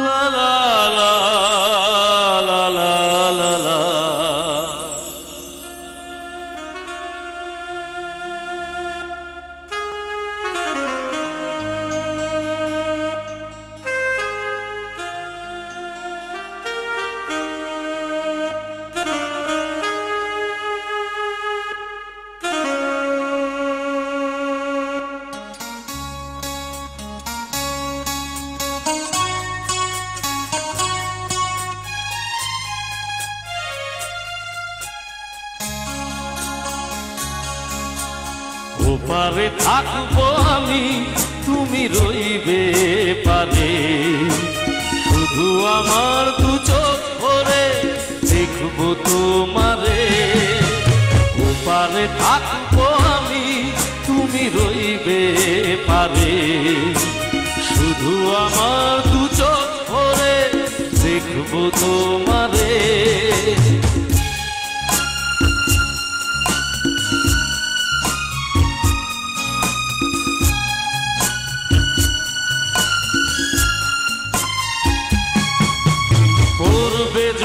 La la la la la la la. ওপারে থাকবো আমি, তুমি রইবে পারে, শুধু আমার দু চোখ ভরে দেখবো তোমারে। ওপারে থাকবো আমি, তুমি রইবে পারে, শুধু আমার দু চোখ ভরে দেখবো তোমারে।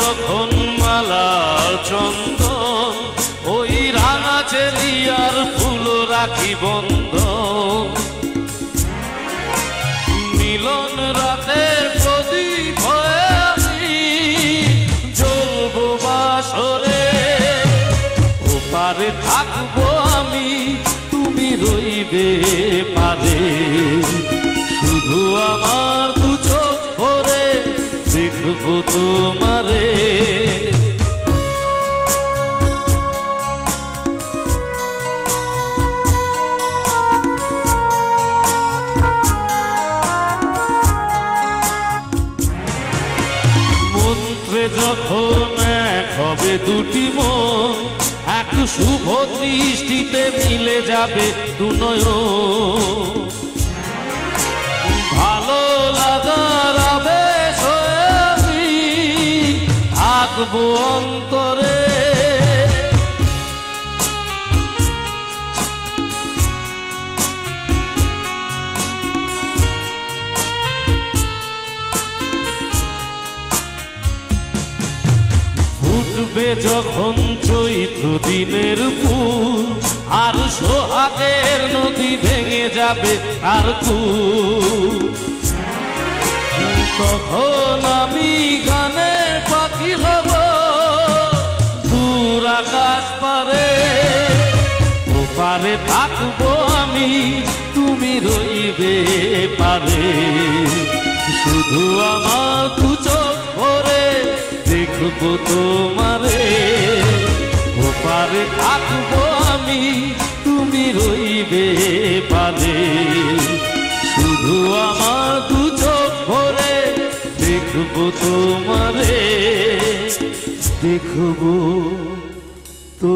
যখন মালার চন্দন ওই রাঙা চেলিয়ার ফুল রাখি বন্ধন, মিলন রাতের প্রদীপ হয়ে আমি জ্বলবো বাসরে। ওপারে থাকবো আমি, তুমি রইবে পারে, শুধু আমার দু চোখ ভরে দেখবো তোমারে। মন্ত্রে যখন এক হবে দুটি মন, এক শুভ দৃষ্টিতে মিলে যাবে দু নয়ন। ভালো লাগার আবেশ হয়ে আমি থাকবো অন্তরে। ফুটবে যখন চৈত্র দিনের ফুল, আর সোহাগের নদী ভেঙে যাবে আর কুল। তখন আমি গানের পাখি হব দূর আকাশ পারে। ওপারে থাকবো আমি, তুমি রইবে পারে, শুধু আমার দু চোখ ভরে দেখবো তোমারে। ওপারে থাকবো আমি, তুমি রইবে পারে, শুধু আমার দু চোখ ভরে দেখবো তোমারে, দেখবো তো।